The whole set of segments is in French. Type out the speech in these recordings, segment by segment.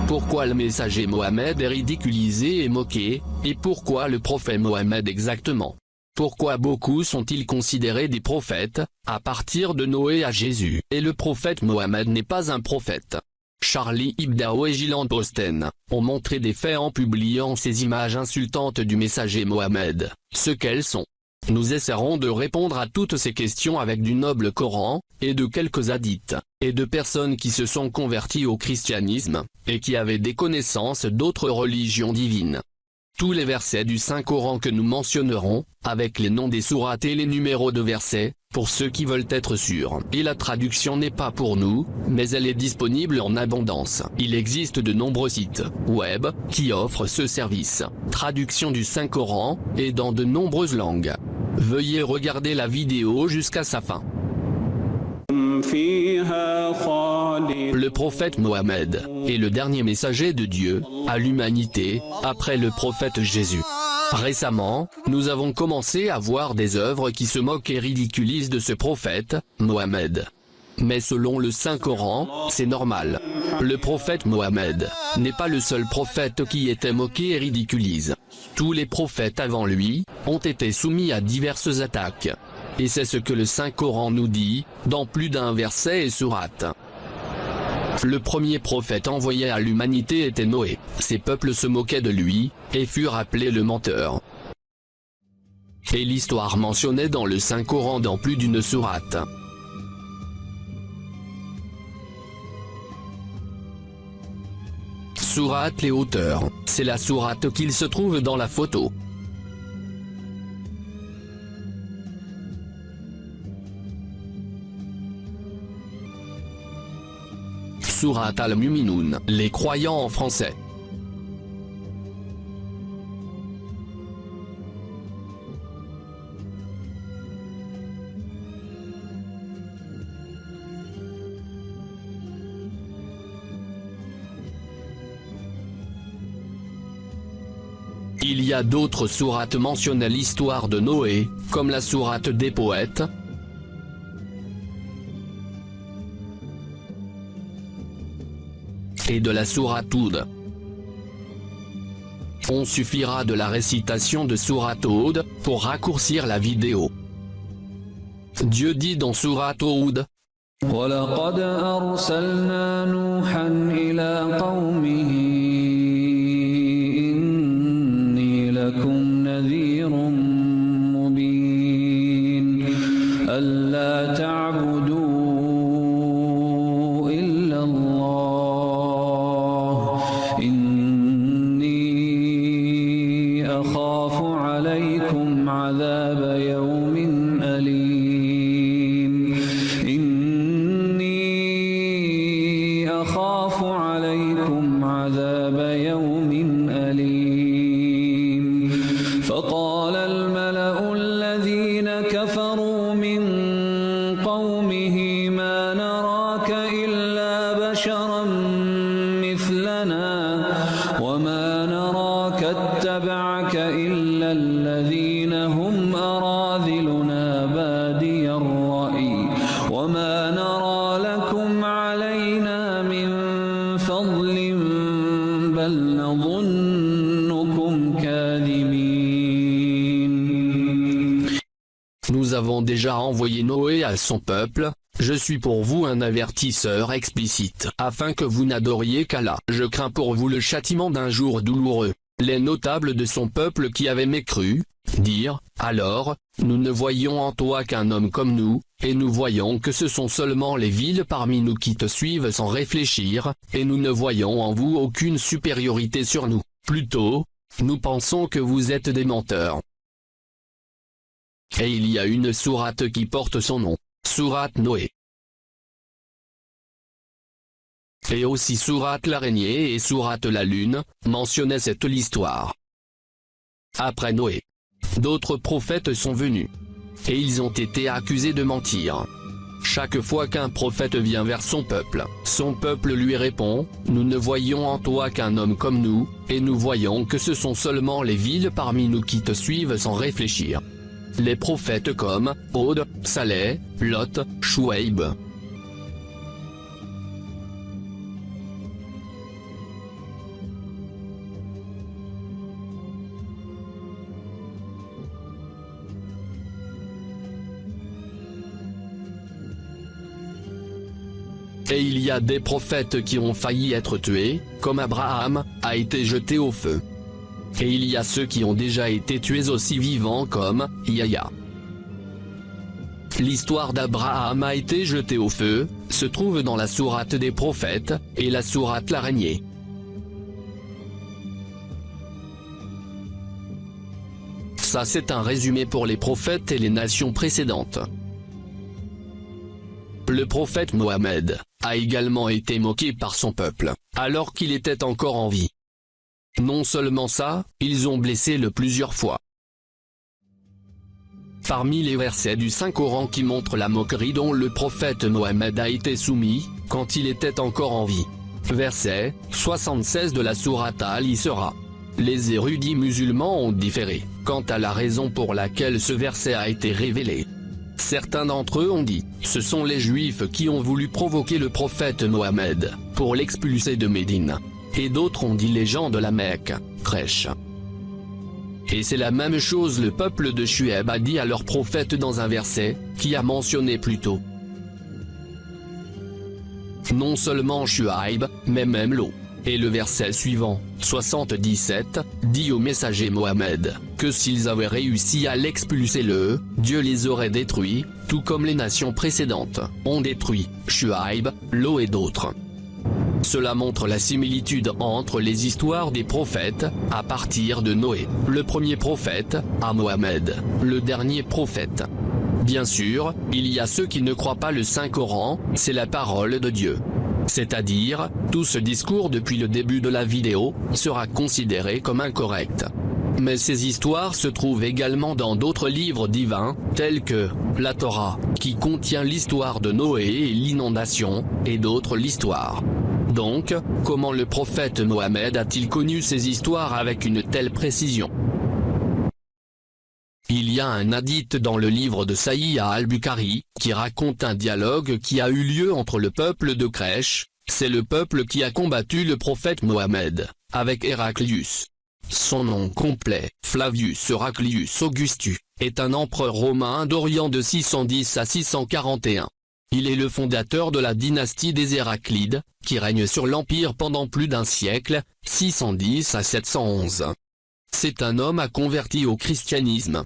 Pourquoi le messager Mohammed est ridiculisé et moqué, et pourquoi le prophète Mohammed exactement? Pourquoi beaucoup sont-ils considérés des prophètes, à partir de Noé à Jésus, et le prophète Mohammed n'est pas un prophète? Charlie Hebdo et Gillian Posten ont montré des faits en publiant ces images insultantes du messager Mohammed, ce qu'elles sont. Nous essaierons de répondre à toutes ces questions avec du noble Coran, et de quelques hadiths, et de personnes qui se sont converties au christianisme, et qui avaient des connaissances d'autres religions divines. Tous les versets du Saint-Coran que nous mentionnerons, avec les noms des sourates et les numéros de versets, pour ceux qui veulent être sûrs. Et la traduction n'est pas pour nous, mais elle est disponible en abondance. Il existe de nombreux sites web qui offrent ce service, traduction du Saint-Coran, et dans de nombreuses langues. Veuillez regarder la vidéo jusqu'à sa fin. Le prophète Mohammed est le dernier messager de Dieu à l'humanité, après le prophète Jésus. Récemment, nous avons commencé à voir des œuvres qui se moquent et ridiculisent de ce prophète, Mohammed. Mais selon le Saint-Coran, c'est normal. Le prophète Mohammed n'est pas le seul prophète qui était moqué et ridiculise. Tous les prophètes avant lui ont été soumis à diverses attaques. Et c'est ce que le Saint-Coran nous dit, dans plus d'un verset et sourate. Le premier prophète envoyé à l'humanité était Noé. Ses peuples se moquaient de lui, et furent appelés le menteur. Et l'histoire mentionnée dans le Saint-Coran dans plus d'une sourate. Sourate les hauteurs, c'est la sourate qu'il se trouve dans la photo. Sourate al-Mu'minun, les croyants en français. Il y a d'autres sourates mentionnant l'histoire de Noé, comme la sourate des poètes, et de la sourate Hud. On suffira de la récitation de sourate Hud pour raccourcir la vidéo. Dieu dit dans sourate Hud: وَلَقَدْ أَرْسَلْنَا نُوحًا إِلَى قَوْمِهِ إِنِّي لَكُمْ نَذِيرٌ مُبِينٌ أَلَّا تَعْبُدُوا إِلَّا اللَّهَ إِنِّي أَخَافُ عَلَيْكُمْ عَذَابَ يَوْمٍ أَلِيمٍ إِنِّي أَخَافُ عَلَيْكُمْ عَذَابَ يَوْمٍ أَلِيمٍ فَقَالَ الْمَلَأُ الَّذِينَ كَفَرُوا مِنْ قَوْمِهِ مَا نَرَاكَ إِلَّا بَشَرًا مِثْلَنَا وَمَا نَرَاكَ اتَّبَعَكَ إِلَّا الَّذِينَ هُمْ أَرَاذِلُنَا بَادِيَ الرَّأْيِ وَمَا نَرَى لَكُمْ عَلَيْنَا مِنْ فَضْلٍ بَلْ نَظُنُّكُمْ كَاذِبِينَ. Nous avons déjà envoyé Noé à son peuple. Je suis pour vous un avertisseur explicite, afin que vous n'adoriez qu'Allah. Je crains pour vous le châtiment d'un jour douloureux. Les notables de son peuple qui avaient mécru, dirent: alors, nous ne voyons en toi qu'un homme comme nous, et nous voyons que ce sont seulement les villes parmi nous qui te suivent sans réfléchir, et nous ne voyons en vous aucune supériorité sur nous. Plutôt, nous pensons que vous êtes des menteurs. Et il y a une sourate qui porte son nom, sourate Noé. Et aussi sourate l'araignée et sourate la lune, mentionnaient cette histoire. Après Noé, d'autres prophètes sont venus. Et ils ont été accusés de mentir. Chaque fois qu'un prophète vient vers son peuple lui répond: nous ne voyons en toi qu'un homme comme nous, et nous voyons que ce sont seulement les villes parmi nous qui te suivent sans réfléchir. Les prophètes comme Hud, Saleh, Lot, Chouaïb. Et il y a des prophètes qui ont failli être tués, comme Abraham, a été jeté au feu. Et il y a ceux qui ont déjà été tués aussi vivants comme Yahya. L'histoire d'Abraham a été jetée au feu, se trouve dans la sourate des prophètes, et la sourate l'araignée. Ça c'est un résumé pour les prophètes et les nations précédentes. Le prophète Mohammed a également été moqué par son peuple, alors qu'il était encore en vie. Non seulement ça, ils ont blessé le plusieurs fois. Parmi les versets du Saint-Coran qui montrent la moquerie dont le prophète Mohammed a été soumis, quand il était encore en vie. Verset 76 de la sourate Al-Isra. Les érudits musulmans ont différé, quant à la raison pour laquelle ce verset a été révélé. Certains d'entre eux ont dit, ce sont les Juifs qui ont voulu provoquer le prophète Mohammed, pour l'expulser de Médine. Et d'autres ont dit les gens de la Mecque, Quraysh. Et c'est la même chose le peuple de Shuaib a dit à leur prophète dans un verset, qui a mentionné plus tôt. Non seulement Shuaib, mais même Lot. Et le verset suivant, 77, dit au messager Mohammed, que s'ils avaient réussi à l'expulser Dieu les aurait détruits, tout comme les nations précédentes ont détruit Shuaib, Lot et d'autres. Cela montre la similitude entre les histoires des prophètes, à partir de Noé, le premier prophète, à Mohammed, le dernier prophète. Bien sûr, il y a ceux qui ne croient pas le Saint-Coran, c'est la parole de Dieu. C'est-à-dire, tout ce discours depuis le début de la vidéo, sera considéré comme incorrect. Mais ces histoires se trouvent également dans d'autres livres divins, tels que la Torah, qui contient l'histoire de Noé et l'inondation, et d'autres l'histoire. Donc, comment le prophète Mohammed a-t-il connu ces histoires avec une telle précision? Il y a un hadith dans le livre de Sahih al-Bukhari, qui raconte un dialogue qui a eu lieu entre le peuple de Quraysh, c'est le peuple qui a combattu le prophète Mohammed, avec Héraclius. Son nom complet, Flavius Heraclius Augustus, est un empereur romain d'Orient de 610 à 641. Il est le fondateur de la dynastie des Héraclides, qui règne sur l'empire pendant plus d'un siècle, 610 à 711. C'est un homme converti au christianisme.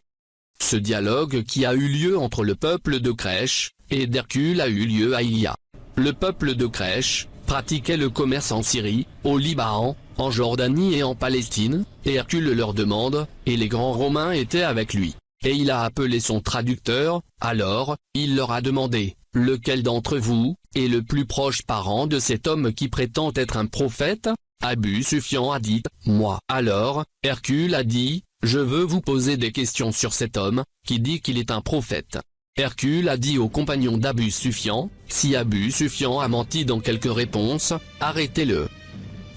Ce dialogue qui a eu lieu entre le peuple de Quraysh et d'Hercule a eu lieu à Ilia. Le peuple de Quraysh pratiquait le commerce en Syrie, au Liban, en Jordanie et en Palestine, et Hercule leur demande, et les grands Romains étaient avec lui. Et il a appelé son traducteur, alors, il leur a demandé, lequel d'entre vous est le plus proche parent de cet homme qui prétend être un prophète? Abu Sufyan a dit, moi. Alors, Hercule a dit, je veux vous poser des questions sur cet homme, qui dit qu'il est un prophète. Hercule a dit aux compagnons d'Abu Sufyan, si Abu Sufyan a menti dans quelques réponses, arrêtez-le.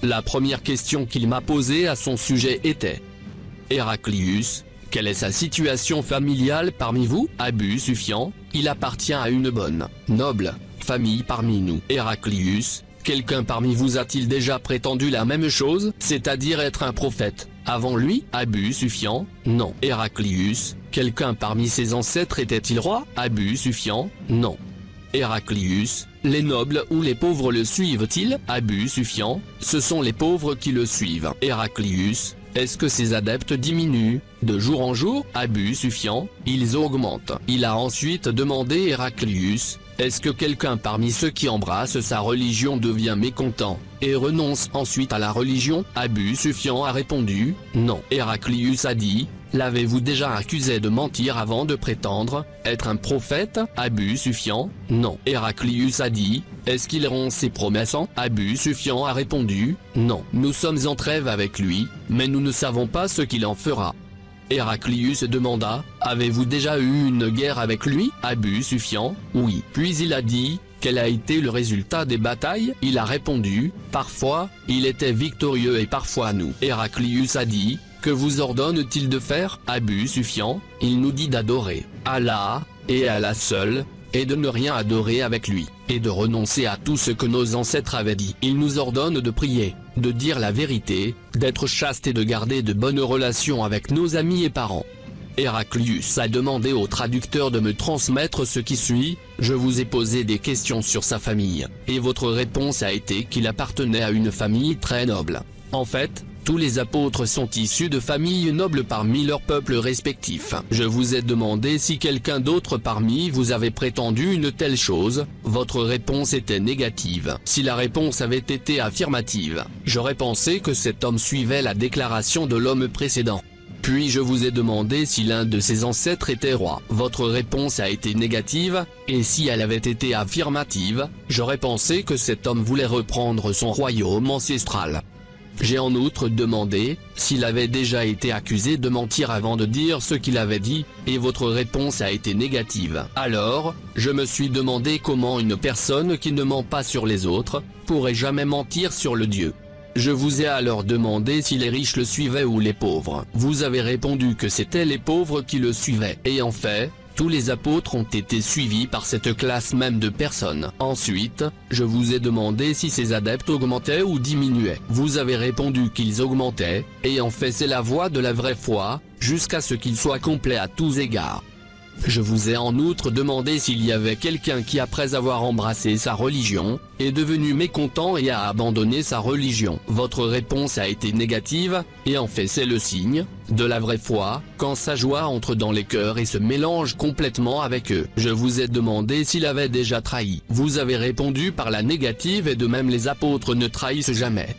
La première question qu'il m'a posée à son sujet était, Héraclius, quelle est sa situation familiale parmi vous? Abu Sufyan, il appartient à une bonne, noble, famille parmi nous. Héraclius, quelqu'un parmi vous a-t-il déjà prétendu la même chose, c'est-à-dire être un prophète, avant lui? Abu Sufyan, non. Héraclius, quelqu'un parmi ses ancêtres était-il roi? Abu Sufyan, non. Héraclius, les nobles ou les pauvres le suivent-ils? Abu Sufyan, ce sont les pauvres qui le suivent. Héraclius, est-ce que ses adeptes diminuent, de jour en jour? Abu Sufyan, ils augmentent. Il a ensuite demandé Héraclius, est-ce que quelqu'un parmi ceux qui embrassent sa religion devient mécontent, et renonce ensuite à la religion? Abu Sufyan a répondu, non. Héraclius a dit, l'avez-vous déjà accusé de mentir avant de prétendre être un prophète? Abu Sufyan, non. Héraclius a dit, est-ce qu'il rompt ses promesses? Abu Sufyan a répondu, non. Nous sommes en trêve avec lui, mais nous ne savons pas ce qu'il en fera. Héraclius demanda, avez-vous déjà eu une guerre avec lui? Abu Sufyan, oui. Puis il a dit, quel a été le résultat des batailles? Il a répondu, parfois, il était victorieux et parfois nous. Héraclius a dit, que vous ordonne-t-il de faire? Abu Sufyan, il nous dit d'adorer Allah, et Allah seul, et de ne rien adorer avec lui, et de renoncer à tout ce que nos ancêtres avaient dit. Il nous ordonne de prier, de dire la vérité, d'être chaste et de garder de bonnes relations avec nos amis et parents. Héraclius a demandé au traducteur de me transmettre ce qui suit, je vous ai posé des questions sur sa famille, et votre réponse a été qu'il appartenait à une famille très noble. En fait, tous les apôtres sont issus de familles nobles parmi leurs peuples respectifs. Je vous ai demandé si quelqu'un d'autre parmi vous avait prétendu une telle chose, votre réponse était négative. Si la réponse avait été affirmative, j'aurais pensé que cet homme suivait la déclaration de l'homme précédent. Puis je vous ai demandé si l'un de ses ancêtres était roi. Votre réponse a été négative, et si elle avait été affirmative, j'aurais pensé que cet homme voulait reprendre son royaume ancestral. J'ai en outre demandé s'il avait déjà été accusé de mentir avant de dire ce qu'il avait dit, et votre réponse a été négative. Alors, je me suis demandé comment une personne qui ne ment pas sur les autres, pourrait jamais mentir sur le Dieu. Je vous ai alors demandé si les riches le suivaient ou les pauvres. Vous avez répondu que c'était les pauvres qui le suivaient. Et en fait, tous les apôtres ont été suivis par cette classe même de personnes. Ensuite, je vous ai demandé si ces adeptes augmentaient ou diminuaient. Vous avez répondu qu'ils augmentaient, et en fait c'est la voie de la vraie foi, jusqu'à ce qu'ils soient complets à tous égards. Je vous ai en outre demandé s'il y avait quelqu'un qui après avoir embrassé sa religion, est devenu mécontent et a abandonné sa religion. Votre réponse a été négative, et en fait c'est le signe de la vraie foi, quand sa joie entre dans les cœurs et se mélange complètement avec eux. Je vous ai demandé s'il avait déjà trahi. Vous avez répondu par la négative et de même les apôtres ne trahissent jamais.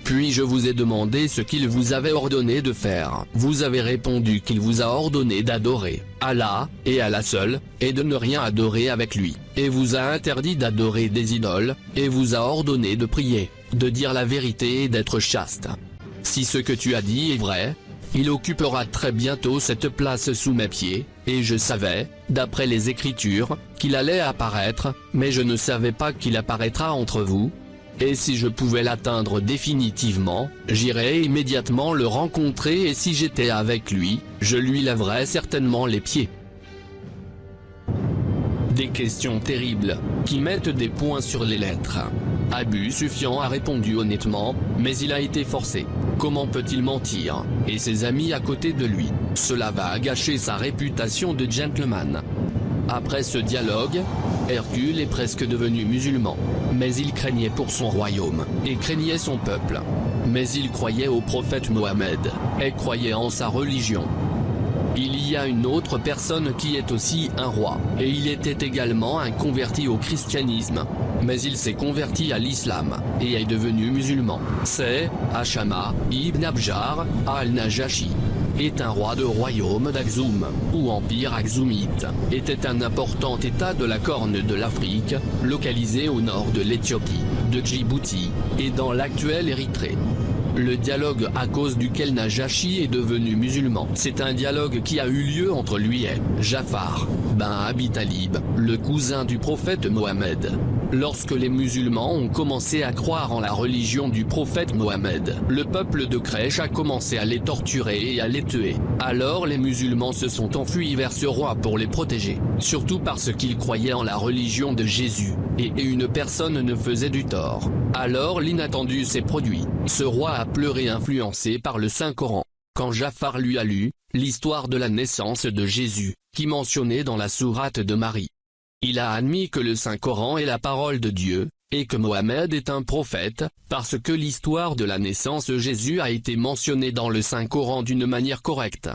Puis je vous ai demandé ce qu'il vous avait ordonné de faire. Vous avez répondu qu'il vous a ordonné d'adorer Allah, et Allah seul, et de ne rien adorer avec lui. Et vous a interdit d'adorer des idoles, et vous a ordonné de prier, de dire la vérité et d'être chaste. Si ce que tu as dit est vrai, il occupera très bientôt cette place sous mes pieds, et je savais, d'après les Écritures, qu'il allait apparaître, mais je ne savais pas qu'il apparaîtra entre vous. Et si je pouvais l'atteindre définitivement, j'irais immédiatement le rencontrer et si j'étais avec lui, je lui laverais certainement les pieds. Des questions terribles, qui mettent des points sur les lettres. Abu Sufyan a répondu honnêtement, mais il a été forcé. Comment peut-il mentir? Et ses amis à côté de lui. Cela va gâcher sa réputation de gentleman. Après ce dialogue, Hercule est presque devenu musulman, mais il craignait pour son royaume, et craignait son peuple. Mais il croyait au prophète Mohammed, et croyait en sa religion. Il y a une autre personne qui est aussi un roi, et il était également un converti au christianisme, mais il s'est converti à l'islam, et est devenu musulman. C'est Hachama ibn Abjar al-Najashi. Est un roi de royaume d'Axoum, ou empire axoumite, était un important état de la Corne de l'Afrique, localisé au nord de l'Éthiopie, de Djibouti, et dans l'actuelle Érythrée. Le dialogue à cause duquel Najashi est devenu musulman. C'est un dialogue qui a eu lieu entre lui et Jafar ben Abi Talib, le cousin du prophète Mohammed. Lorsque les musulmans ont commencé à croire en la religion du prophète Mohammed, le peuple de Quraysh a commencé à les torturer et à les tuer. Alors les musulmans se sont enfuis vers ce roi pour les protéger, surtout parce qu'ils croyaient en la religion de Jésus, et une personne ne faisait du tort. Alors l'inattendu s'est produit. Ce roi a pleuré influencé par le Saint-Coran. Quand Jafar lui a lu l'histoire de la naissance de Jésus, qui mentionnait dans la sourate de Marie, il a admis que le Saint-Coran est la parole de Dieu, et que Mohammed est un prophète, parce que l'histoire de la naissance de Jésus a été mentionnée dans le Saint-Coran d'une manière correcte.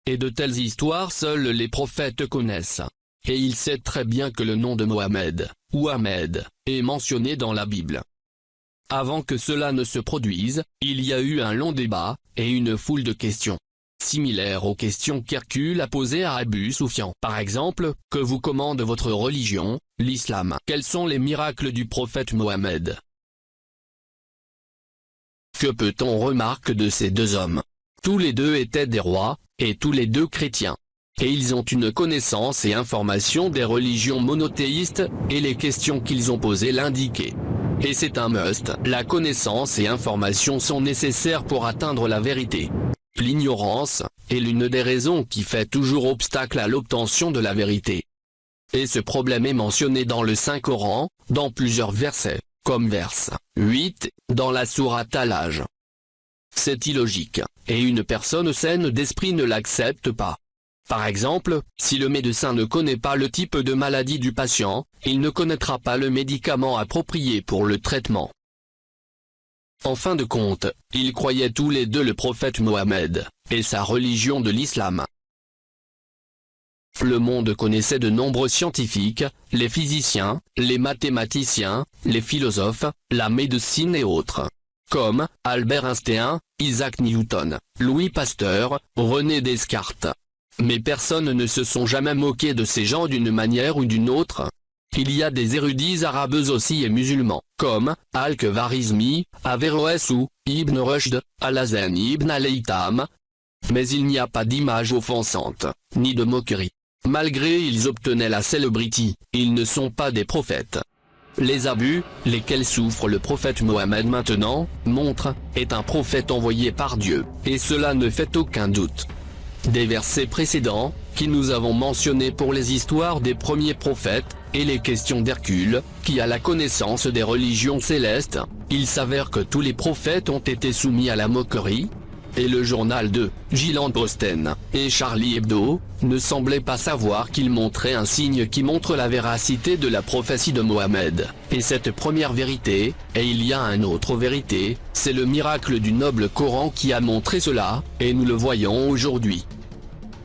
Et de telles histoires seuls les prophètes connaissent. Et il sait très bien que le nom de Mohammed, ou Ahmed, est mentionné dans la Bible. Avant que cela ne se produise, il y a eu un long débat, et une foule de questions. Similaires aux questions qu'Hercule a posées à Abu Sufyan. Par exemple, que vous commande votre religion, l'islam? Quels sont les miracles du prophète Mohammed? Que peut-on remarquer de ces deux hommes? Tous les deux étaient des rois, et tous les deux chrétiens. Et ils ont une connaissance et information des religions monothéistes, et les questions qu'ils ont posées l'indiquaient. Et c'est un must, la connaissance et information sont nécessaires pour atteindre la vérité. L'ignorance est l'une des raisons qui fait toujours obstacle à l'obtention de la vérité. Et ce problème est mentionné dans le Saint-Coran, dans plusieurs versets, comme verse 8, dans la sourate Al-Hajj. C'est illogique, et une personne saine d'esprit ne l'accepte pas. Par exemple, si le médecin ne connaît pas le type de maladie du patient, il ne connaîtra pas le médicament approprié pour le traitement. En fin de compte, ils croyaient tous les deux le prophète Mohammed, et sa religion de l'islam. Le monde connaissait de nombreux scientifiques, les physiciens, les mathématiciens, les philosophes, la médecine et autres, comme Albert Einstein, Isaac Newton, Louis Pasteur, René Descartes. Mais personne ne se sont jamais moqués de ces gens d'une manière ou d'une autre. Il y a des érudits arabes aussi et musulmans, comme Al-Khwarizmi, Averroès ou Ibn Rushd, Al-Hazen ibn al-Haytham. Mais il n'y a pas d'image offensante, ni de moquerie. Malgré ils obtenaient la célébrité, ils ne sont pas des prophètes. Les abus, lesquels souffre le prophète Mohammed maintenant, montrent, est un prophète envoyé par Dieu, et cela ne fait aucun doute. Des versets précédents, qui nous avons mentionnés pour les histoires des premiers prophètes, et les questions d'Hercule, qui a la connaissance des religions célestes, il s'avère que tous les prophètes ont été soumis à la moquerie, et le journal de Gilland Posten et Charlie Hebdo ne semblaient pas savoir qu'ils montraient un signe qui montre la véracité de la prophétie de Mohammed, et cette première vérité, et il y a une autre vérité, c'est le miracle du noble Coran qui a montré cela, et nous le voyons aujourd'hui.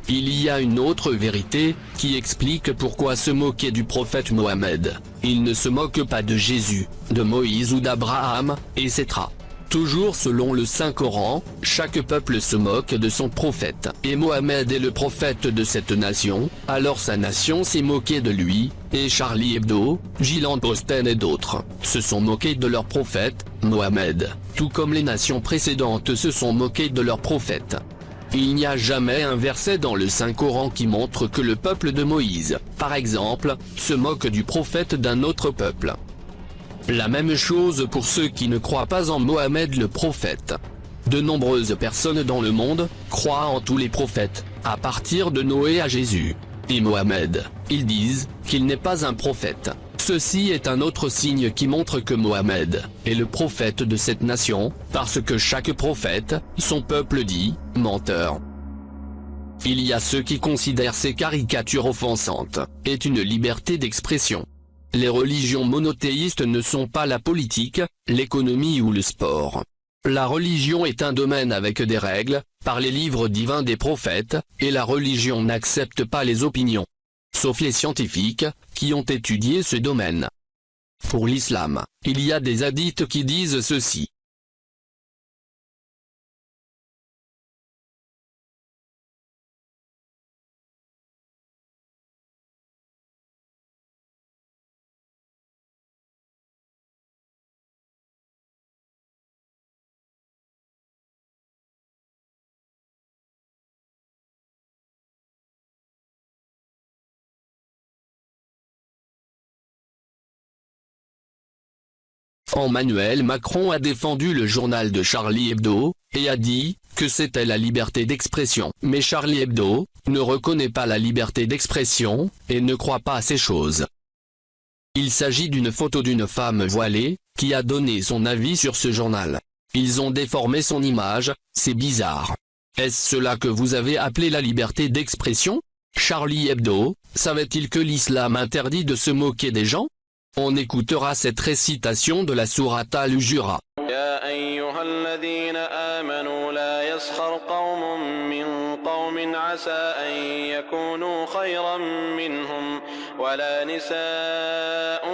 Il y a une autre vérité, qui explique pourquoi se moquer du prophète Mohammed. Il ne se moque pas de Jésus, de Moïse ou d'Abraham, etc. Toujours selon le Saint-Coran, chaque peuple se moque de son prophète. Et Mohammed est le prophète de cette nation, alors sa nation s'est moquée de lui, et Charlie Hebdo, Gilland Posten et d'autres, se sont moqués de leur prophète, Mohammed, tout comme les nations précédentes se sont moquées de leur prophète. Il n'y a jamais un verset dans le Saint-Coran qui montre que le peuple de Moïse, par exemple, se moque du prophète d'un autre peuple. La même chose pour ceux qui ne croient pas en Mohammed le prophète. De nombreuses personnes dans le monde croient en tous les prophètes, à partir de Noé à Jésus. Et Mohammed, ils disent qu'il n'est pas un prophète. Ceci est un autre signe qui montre que Mohammed est le prophète de cette nation, parce que chaque prophète, son peuple dit, menteur. Il y a ceux qui considèrent ces caricatures offensantes, est une liberté d'expression. Les religions monothéistes ne sont pas la politique, l'économie ou le sport. La religion est un domaine avec des règles, par les livres divins des prophètes, et la religion n'accepte pas les opinions. Sauf les scientifiques, qui ont étudié ce domaine. Pour l'islam, il y a des hadiths qui disent ceci. Emmanuel Macron a défendu le journal de Charlie Hebdo, et a dit que c'était la liberté d'expression. Mais Charlie Hebdo ne reconnaît pas la liberté d'expression, et ne croit pas à ces choses. Il s'agit d'une photo d'une femme voilée, qui a donné son avis sur ce journal. Ils ont déformé son image, c'est bizarre. Est-ce cela que vous avez appelé la liberté d'expression? Charlie Hebdo, savait-il que l'islam interdit de se moquer des gens? On écoutera cette récitation de la sourate Al-Hujurat. يا أيها الذين آمنوا لا يسخر قوم من قوم عسى أن يكونوا خيرا منهم ولا نساء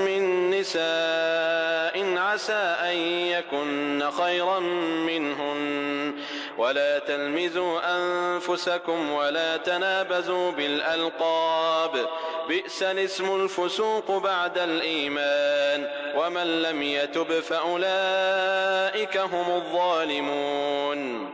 من نساء عسى أن يكن خيرا منهن ولا تلمزوا أنفسكم ولا تنابزوا بالألقاب بئس الاسم الفسوق بعد الإيمان ومن لم يتب فأولئك هم الظالمون.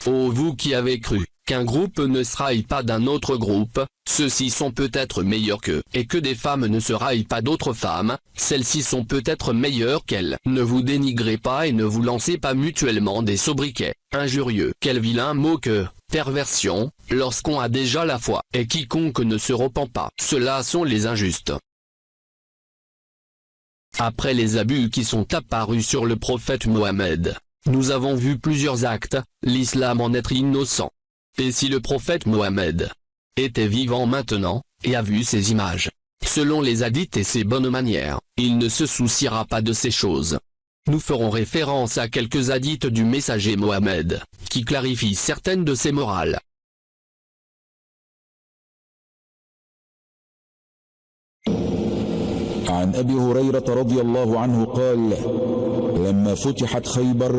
Ô vous qui avez cru qu'un groupe ne se raille pas d'un autre groupe, ceux-ci sont peut-être meilleurs qu'eux, et que des femmes ne se raillent pas d'autres femmes, celles-ci sont peut-être meilleures qu'elles. Ne vous dénigrez pas et ne vous lancez pas mutuellement des sobriquets injurieux. Quel vilain mot que perversion, lorsqu'on a déjà la foi, et quiconque ne se repent pas. Ceux-là sont les injustes. Après les abus qui sont apparus sur le prophète Mohammed, Nous avons vu plusieurs actes, l'islam en est innocent. Et si le prophète Mohammed était vivant maintenant, et a vu ces images, selon les hadiths et ses bonnes manières, il ne se souciera pas de ces choses. Nous ferons référence à quelques hadiths du messager Mohammed, qui clarifient certaines de ses morales. عن أبي هريرة رضي الله عنه قال: لما فتحت خيبر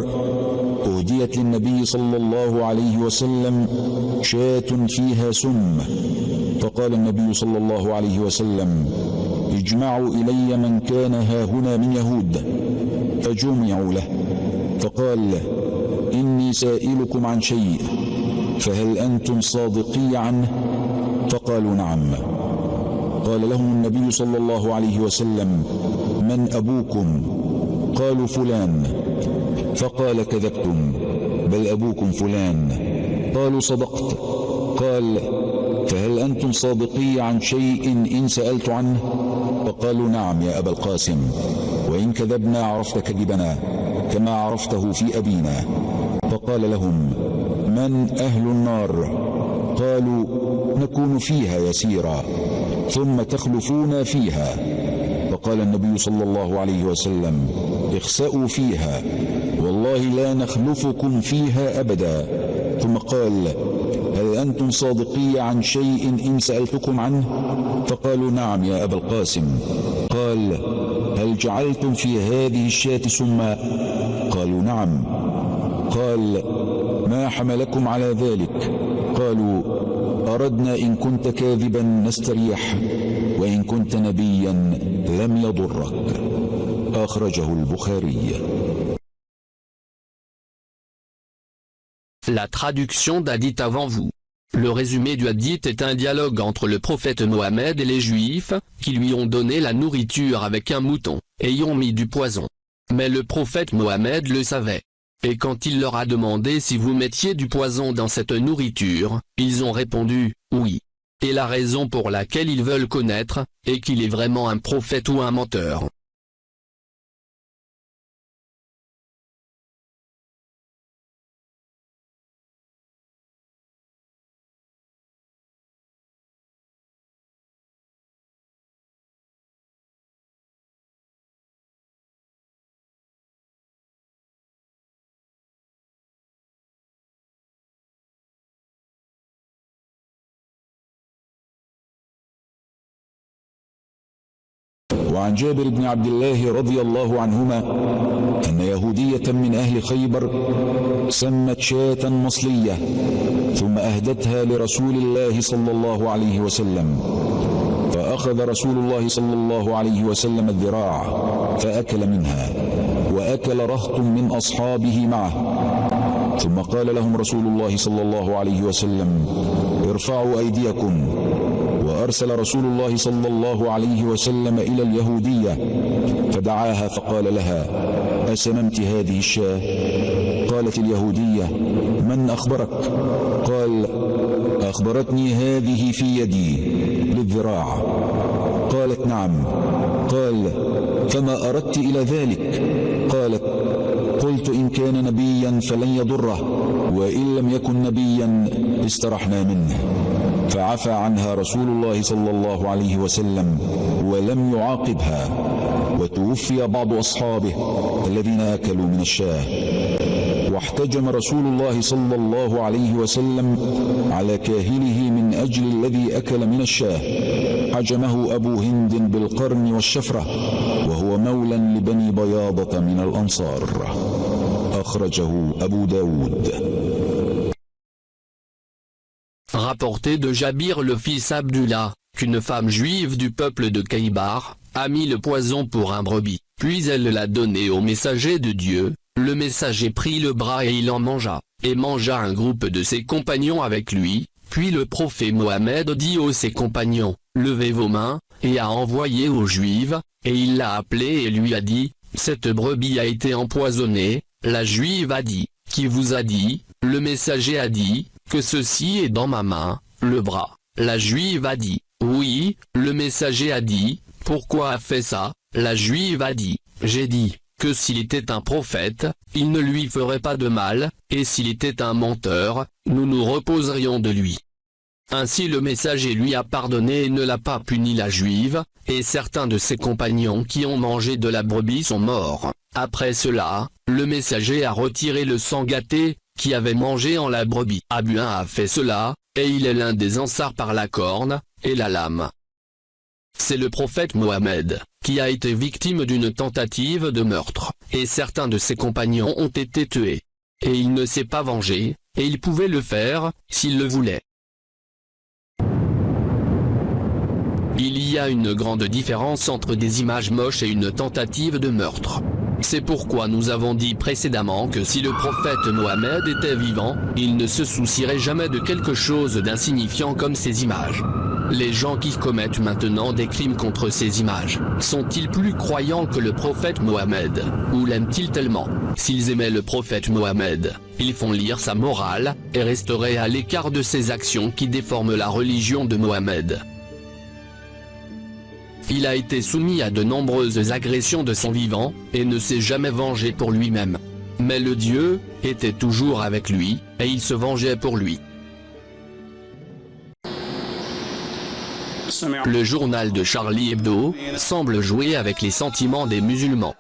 أهديت للنبي صلى الله عليه وسلم شاة فيها سم، فقال النبي صلى الله عليه وسلم: اجمعوا إلي من كان هاهنا من يهود، فجمعوا له، فقال: إني سائلكم عن شيء فهل أنتم صادقي عنه؟ فقالوا: نعم. قال لهم النبي صلى الله عليه وسلم: من أبوكم؟ قالوا: فلان. فقال: كذبتم، بل أبوكم فلان. قالوا: صدقت. قال: فهل أنتم صادقي عن شيء إن سألت عنه؟ فقالوا: نعم يا أبا القاسم، وإن كذبنا عرفت كذبنا كما عرفته في أبينا. فقال لهم: من أهل النار؟ قالوا: نكون فيها يسيرا ثم تخلفون فيها. فقال النبي صلى الله عليه وسلم: اخسأوا فيها، والله لا نخلفكم فيها أبدا. ثم قال: هل أنتم صادقي عن شيء إن سألتكم عنه؟ فقالوا: نعم يا أبا القاسم. قال: هل جعلتم في هذه الشاة سما؟ قالوا: نعم. قال: ما حملكم على ذلك؟ قالوا: أردنا إن كنت كاذبا نستريح، وإن كنت نبيا لم يضرك. أخرجه البخاري. La traduction d'hadith avant vous. Le résumé du hadith est un dialogue entre le prophète Mohammed et les Juifs, qui lui ont donné la nourriture avec un mouton, et y ont mis du poison. Mais le prophète Mohammed le savait. Et quand il leur a demandé si vous mettiez du poison dans cette nourriture, ils ont répondu, oui. Et la raison pour laquelle ils veulent connaître, est qu'il est vraiment un prophète ou un menteur. وعن جابر بن عبد الله رضي الله عنهما أن يهودية من أهل خيبر سمت شاة مصلية ثم أهدتها لرسول الله صلى الله عليه وسلم، فأخذ رسول الله صلى الله عليه وسلم الذراع فأكل منها، وأكل رهط من أصحابه معه. ثم قال لهم رسول الله صلى الله عليه وسلم: ارفعوا أيديكم. وأرسل رسول الله صلى الله عليه وسلم إلى اليهودية فدعاها فقال لها: أسممت هذه الشاة؟ قالت اليهودية: من أخبرك؟ قال: أخبرتني هذه في يدي للذراع. قالت: نعم. قال: فما أردت إلى ذلك؟ قالت: قلت إن كان نبيا فلن يضره، وإن لم يكن نبيا استرحنا منه. فعفى عنها رسول الله صلى الله عليه وسلم ولم يعاقبها، وتوفي بعض أصحابه الذين أكلوا من الشاة. واحتجم رسول الله صلى الله عليه وسلم على كاهله من أجل الذي أكل من الشاة، حجمه أبو هند بالقرن والشفرة، وهو مولى لبني بياضة من الأنصار. أخرجه أبو داود. Rapporté de Jabir le fils Abdullah, qu'une femme juive du peuple de Khaybar, a mis le poison pour un brebis, puis elle l'a donné au messager de Dieu. Le messager prit le bras et il en mangea, et mangea un groupe de ses compagnons avec lui. Puis le prophète Mohammed dit aux ses compagnons: levez vos mains, et a envoyé aux Juives, et il l'a appelé et lui a dit: cette brebis a été empoisonnée. La Juive a dit: qui vous a dit? Le messager a dit: que ceci est dans ma main, le bras. La Juive a dit: oui. Le messager a dit: pourquoi a fait ça? La Juive a dit: j'ai dit que s'il était un prophète, il ne lui ferait pas de mal, et s'il était un menteur, nous nous reposerions de lui. Ainsi le messager lui a pardonné et ne l'a pas puni la Juive, et certains de ses compagnons qui ont mangé de la brebis sont morts. Après cela, le messager a retiré le sang gâté, qui avait mangé en la brebis. Abu An a fait cela, et il est l'un des Ansar par la corne, et la lame. C'est le prophète Mohammed, qui a été victime d'une tentative de meurtre, et certains de ses compagnons ont été tués. Et il ne s'est pas vengé, et il pouvait le faire, s'il le voulait. Il y a une grande différence entre des images moches et une tentative de meurtre. C'est pourquoi nous avons dit précédemment que si le prophète Mohammed était vivant, il ne se soucierait jamais de quelque chose d'insignifiant comme ces images. Les gens qui commettent maintenant des crimes contre ces images, sont-ils plus croyants que le prophète Mohammed, ou l'aiment-ils tellement? S'ils aimaient le prophète Mohammed, ils font lire sa morale, et resteraient à l'écart de ces actions qui déforment la religion de Mohammed. Il a été soumis à de nombreuses agressions de son vivant, et ne s'est jamais vengé pour lui-même. Mais le Dieu était toujours avec lui, et il se vengeait pour lui. Le journal de Charlie Hebdo semble jouer avec les sentiments des musulmans.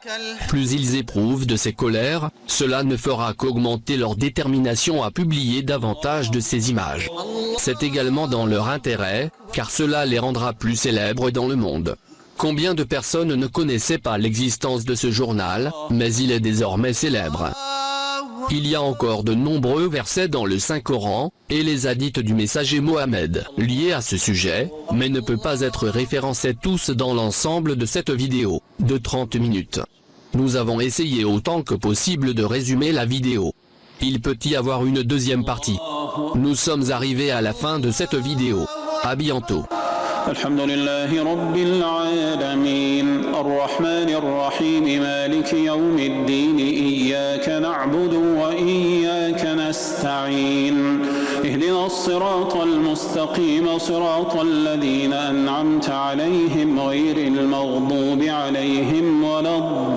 Plus ils éprouvent de ces colères, cela ne fera qu'augmenter leur détermination à publier davantage de ces images. C'est également dans leur intérêt, car cela les rendra plus célèbres dans le monde. Combien de personnes ne connaissaient pas l'existence de ce journal, mais il est désormais célèbre. Il y a encore de nombreux versets dans le Saint-Coran, et les hadiths du messager Mohammed, liés à ce sujet, mais ne peut pas être référencés tous dans l'ensemble de cette vidéo, de 30 minutes. Nous avons essayé autant que possible de résumer la vidéo. Il peut y avoir une deuxième partie. Nous sommes arrivés à la fin de cette vidéo. À bientôt. الحمد لله رب العالمين الرحمن الرحيم مالك يوم الدين إياك نعبد وإياك نستعين اهدنا الصراط المستقيم صراط الذين أنعمت عليهم غير المغضوب عليهم ولا الضالين